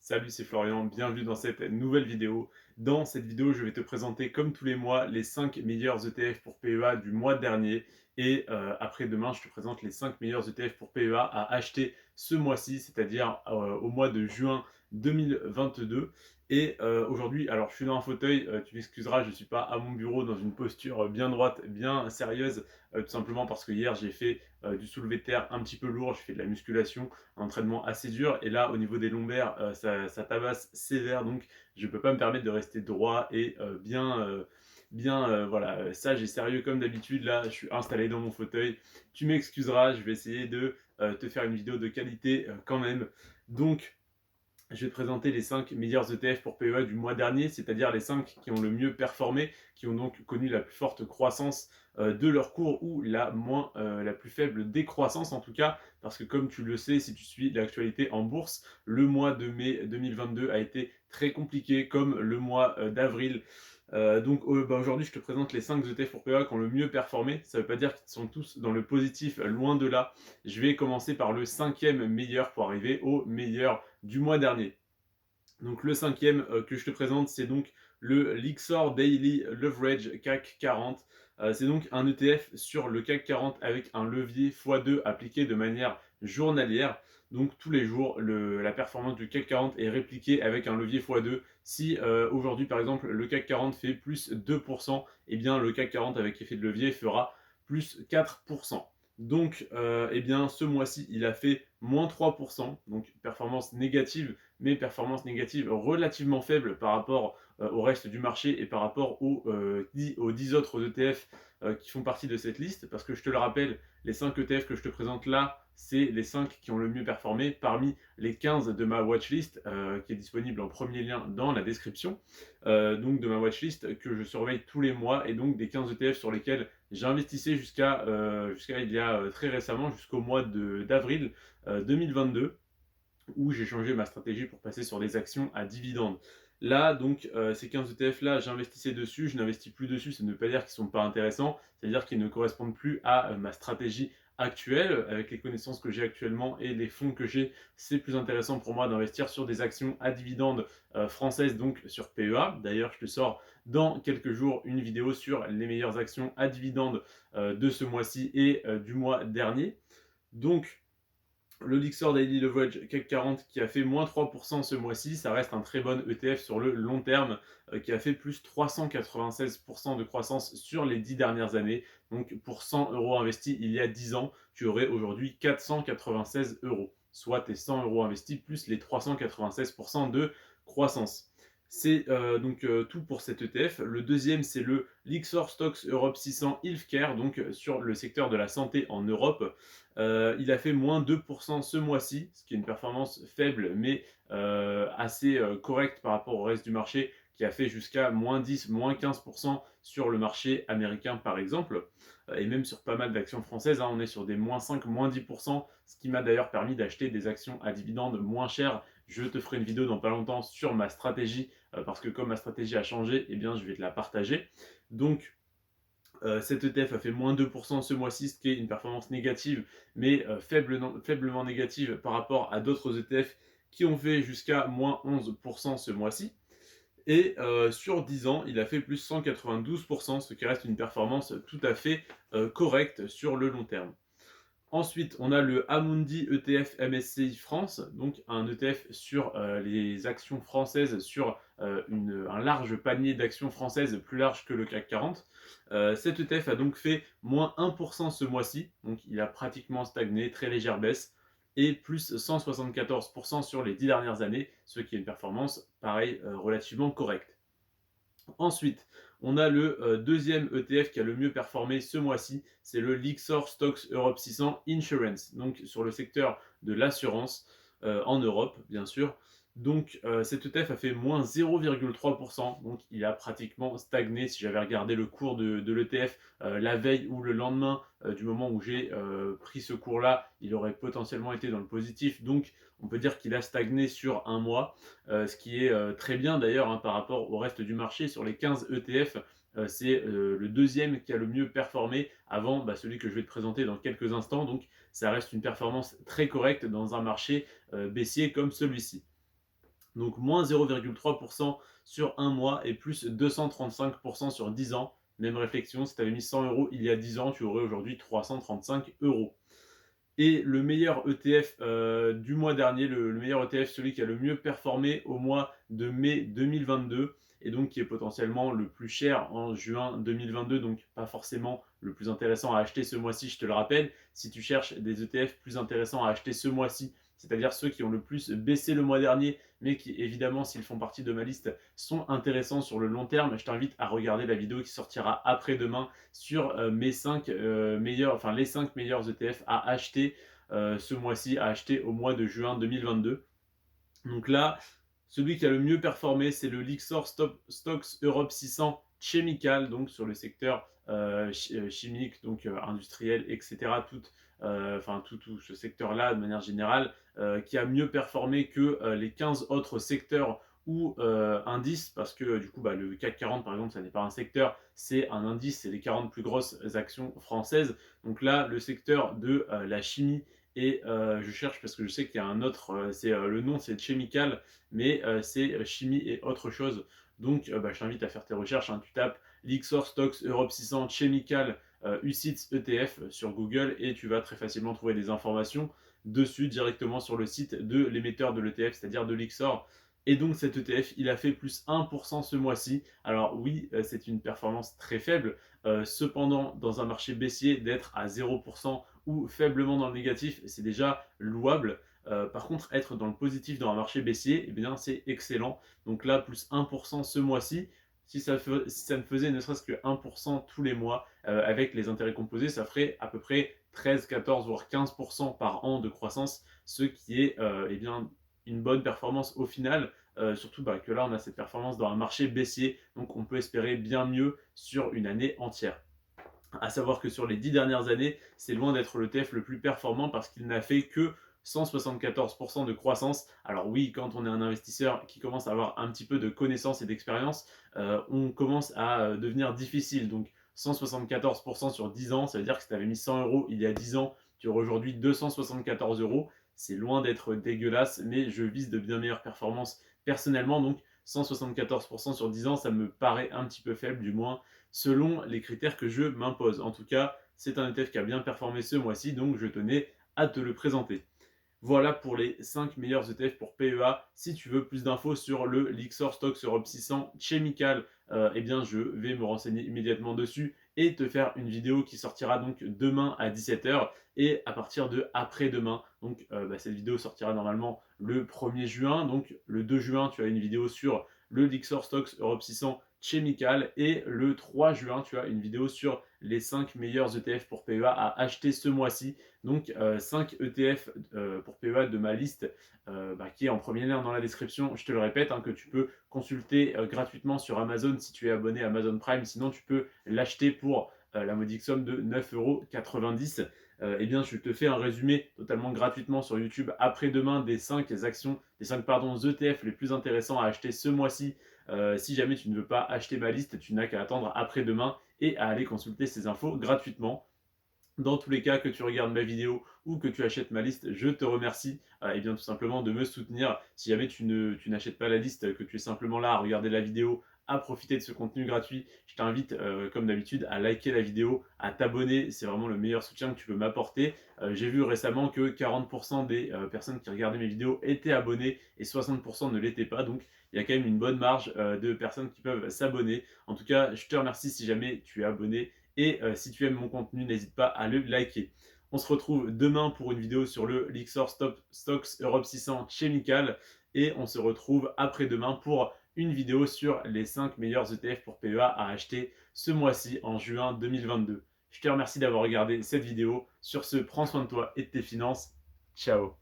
Salut, c'est Florian, bienvenue dans cette nouvelle vidéo. Dans cette vidéo, je vais te présenter comme tous les mois les 5 meilleurs ETF pour PEA du mois dernier. Et après-demain, je te présente les 5 meilleurs ETF pour PEA à acheter ce mois-ci, c'est-à-dire au mois de juin 2022. Et aujourd'hui, alors je suis dans un fauteuil, tu m'excuseras, je ne suis pas à mon bureau dans une posture bien droite, bien sérieuse, tout simplement parce que hier j'ai fait du soulevé de terre un petit peu lourd, j'ai fait de la musculation, un entraînement assez dur. Et là, au niveau des lombaires, ça tabasse sévère. Donc, je ne peux pas me permettre de rester droit et voilà, sage et sérieux comme d'habitude. Là, je suis installé dans mon fauteuil. Tu m'excuseras, je vais essayer de te faire une vidéo de qualité quand même. Donc, je vais te présenter les 5 meilleurs ETF pour PEA du mois dernier, c'est-à-dire les 5 qui ont le mieux performé, qui ont donc connu la plus forte croissance de leur cours ou la plus faible décroissance en tout cas, parce que comme tu le sais, si tu suis l'actualité en bourse, le mois de mai 2022 a été très compliqué, comme le mois d'avril. Aujourd'hui, je te présente les 5 ETF pour PEA qui ont le mieux performé. Ça ne veut pas dire qu'ils sont tous dans le positif, loin de là. Je vais commencer par le cinquième meilleur pour arriver au meilleur du mois dernier. Donc le cinquième que je te présente, c'est donc le Lixor Daily Leverage CAC 40. C'est donc un ETF sur le CAC 40 avec un levier x2 appliqué de manière journalière. Donc tous les jours, la performance du CAC 40 est répliquée avec un levier x2. Si aujourd'hui, par exemple, le CAC 40 fait plus 2%, eh bien le CAC 40 avec effet de levier fera plus 4%. Donc, ce mois-ci, il a fait moins 3%, donc performance négative, mais performance négative relativement faible par rapport au reste du marché et par rapport aux 10 autres ETF qui font partie de cette liste. Parce que je te le rappelle, les 5 ETF que je te présente là, c'est les 5 qui ont le mieux performé parmi les 15 de ma watchlist, qui est disponible en premier lien dans la description. Donc de ma watchlist que je surveille tous les mois et donc des 15 ETF sur lesquels j'investissais jusqu'à il y a très récemment, jusqu'au mois d'avril 2022, où j'ai changé ma stratégie pour passer sur des actions à dividendes. Là, donc, ces 15 ETF-là, j'investissais dessus, je n'investis plus dessus, ça ne veut pas dire qu'ils ne sont pas intéressants, c'est-à-dire qu'ils ne correspondent plus à ma stratégie actuelle. Avec les connaissances que j'ai actuellement et les fonds que j'ai, c'est plus intéressant pour moi d'investir sur des actions à dividendes françaises, donc sur PEA. D'ailleurs, je te sors dans quelques jours une vidéo sur les meilleures actions à dividendes de ce mois-ci et du mois dernier. Donc, le Lixor Daily Leverage CAC 40 qui a fait moins 3% ce mois-ci, ça reste un très bon ETF sur le long terme qui a fait plus 396% de croissance sur les 10 dernières années. Donc pour 100 euros investis il y a 10 ans, tu aurais aujourd'hui 496 euros, soit tes 100 euros investis plus les 396% de croissance. C'est tout pour cet ETF. Le deuxième, c'est le Lixor Stocks Europe 600 Healthcare, donc sur le secteur de la santé en Europe. Il a fait moins 2% ce mois-ci, ce qui est une performance faible, mais assez correcte par rapport au reste du marché, qui a fait jusqu'à moins 10, moins 15% sur le marché américain, par exemple, et même sur pas mal d'actions françaises. On est sur des moins 5, moins 10%, ce qui m'a d'ailleurs permis d'acheter des actions à dividendes moins chères. Je te ferai une vidéo dans pas longtemps sur ma stratégie, parce que comme ma stratégie a changé, eh bien, je vais te la partager. Donc, cet ETF a fait moins 2% ce mois-ci, ce qui est une performance négative, mais faiblement négative par rapport à d'autres ETF qui ont fait jusqu'à moins 11% ce mois-ci. Et sur 10 ans, il a fait plus 192%, ce qui reste une performance tout à fait correcte sur le long terme. Ensuite, on a le Amundi ETF MSCI France, donc un ETF sur les actions françaises, sur un large panier d'actions françaises, plus large que le CAC 40. Cet ETF a donc fait moins 1% ce mois-ci, donc il a pratiquement stagné, très légère baisse, et plus 174% sur les 10 dernières années, ce qui est une performance, pareil, relativement correcte. Ensuite, on a le deuxième ETF qui a le mieux performé ce mois-ci, c'est le Lixor Stocks Europe 600 Insurance, donc sur le secteur de l'assurance en Europe, bien sûr. Donc cet ETF a fait moins 0,3%, donc il a pratiquement stagné. Si j'avais regardé le cours de l'ETF la veille ou le lendemain du moment où j'ai pris ce cours-là, il aurait potentiellement été dans le positif. Donc on peut dire qu'il a stagné sur un mois, ce qui est très bien d'ailleurs par rapport au reste du marché. Sur les 15 ETF, c'est le deuxième qui a le mieux performé avant celui que je vais te présenter dans quelques instants. Donc ça reste une performance très correcte dans un marché baissier comme celui-ci. Donc moins 0,3% sur un mois et plus 235% sur 10 ans. Même réflexion, si tu avais mis 100 euros il y a 10 ans, tu aurais aujourd'hui 335 euros. Et le meilleur ETF du mois dernier, le meilleur ETF, celui qui a le mieux performé au mois de mai 2022, et donc qui est potentiellement le plus cher en juin 2022, donc pas forcément le plus intéressant à acheter ce mois-ci, je te le rappelle. Si tu cherches des ETF plus intéressants à acheter ce mois-ci, c'est-à-dire ceux qui ont le plus baissé le mois dernier, mais qui évidemment, s'ils font partie de ma liste, sont intéressants sur le long terme, je t'invite à regarder la vidéo qui sortira après-demain sur mes 5 meilleurs, enfin les 5 meilleurs ETF à acheter ce mois-ci, à acheter au mois de juin 2022. Donc là, celui qui a le mieux performé, c'est le Lixor Stocks Europe 600 Chemical, donc sur le secteur chimique, donc industriel, etc. Tout ce secteur-là, de manière générale, qui a mieux performé que les 15 autres secteurs ou indices, parce que du coup, le CAC 40, par exemple, ça n'est pas un secteur, c'est un indice, c'est les 40 plus grosses actions françaises. Donc là, le secteur de la chimie et je cherche parce que je sais qu'il y a un autre, le nom c'est Chemical, mais c'est chimie et autre chose. Donc je t'invite à faire tes recherches, hein. Tu tapes Lixor Stocks Europe 600 Chemical UCITS ETF sur Google et tu vas très facilement trouver des informations dessus directement sur le site de l'émetteur de l'ETF, c'est-à-dire de Lixor. Et donc cet ETF, il a fait plus 1% ce mois-ci. Alors oui, c'est une performance très faible. Cependant, dans un marché baissier, d'être à 0% ou faiblement dans le négatif, c'est déjà louable. Par contre, être dans le positif dans un marché baissier, eh bien, c'est excellent. Donc là, plus 1% ce mois-ci. Si ça ne faisait ne serait-ce que 1% tous les mois, avec les intérêts composés, ça ferait à peu près 13, 14, voire 15% par an de croissance, ce qui est eh bien, une bonne performance au final. Surtout que là, on a cette performance dans un marché baissier, donc on peut espérer bien mieux sur une année entière. À savoir que sur les 10 dernières années, c'est loin d'être le TF le plus performant parce qu'il n'a fait que 174% de croissance. Alors oui, quand on est un investisseur qui commence à avoir un petit peu de connaissances et d'expérience, on commence à devenir difficile. Donc 174% sur 10 ans, ça veut dire que si tu avais mis 100 euros il y a 10 ans, tu aurais aujourd'hui 274 euros. C'est loin d'être dégueulasse, mais je vise de bien meilleures performances personnellement. Donc 174% sur 10 ans, ça me paraît un petit peu faible, du moins selon les critères que je m'impose. En tout cas, c'est un ETF qui a bien performé ce mois-ci, donc je tenais à te le présenter. Voilà pour les 5 meilleurs ETF pour PEA. Si tu veux plus d'infos sur le Lixor Stocks Europe 600 Chemical, eh bien je vais me renseigner immédiatement dessus et te faire une vidéo qui sortira donc demain à 17h et à partir de après-demain. Donc cette vidéo sortira normalement le 1er juin. Donc le 2 juin, tu as une vidéo sur le Lixor Stocks Europe 600 Chemical et le 3 juin, tu as une vidéo sur les 5 meilleurs ETF pour PEA à acheter ce mois-ci. Donc 5 ETF pour PEA de ma liste qui est en première ligne dans la description. Je te le répète, hein, que tu peux consulter gratuitement sur Amazon si tu es abonné à Amazon Prime. Sinon, tu peux l'acheter pour la modique somme de 9,90 €. Eh bien, je te fais un résumé totalement gratuitement sur YouTube après-demain des 5 actions, des 5 ETF les plus intéressants à acheter ce mois-ci. Si jamais tu ne veux pas acheter ma liste, tu n'as qu'à attendre après-demain et à aller consulter ces infos gratuitement. Dans tous les cas, que tu regardes ma vidéo ou que tu achètes ma liste, je te remercie et bien tout simplement de me soutenir. Si jamais tu n'achètes pas la liste, que tu es simplement là à regarder la vidéo, à profiter de ce contenu gratuit, je t'invite comme d'habitude à liker la vidéo, à t'abonner, c'est vraiment le meilleur soutien que tu peux m'apporter. J'ai vu récemment que 40% des personnes qui regardaient mes vidéos étaient abonnées et 60% ne l'étaient pas, donc il y a quand même une bonne marge de personnes qui peuvent s'abonner. En tout cas, je te remercie si jamais tu es abonné et si tu aimes mon contenu, n'hésite pas à le liker. On se retrouve demain pour une vidéo sur le Lixor Stocks Europe 600 Chemical et on se retrouve après-demain pour une vidéo sur les 5 meilleurs ETF pour PEA à acheter ce mois-ci en juin 2022. Je te remercie d'avoir regardé cette vidéo. Sur ce, prends soin de toi et de tes finances. Ciao.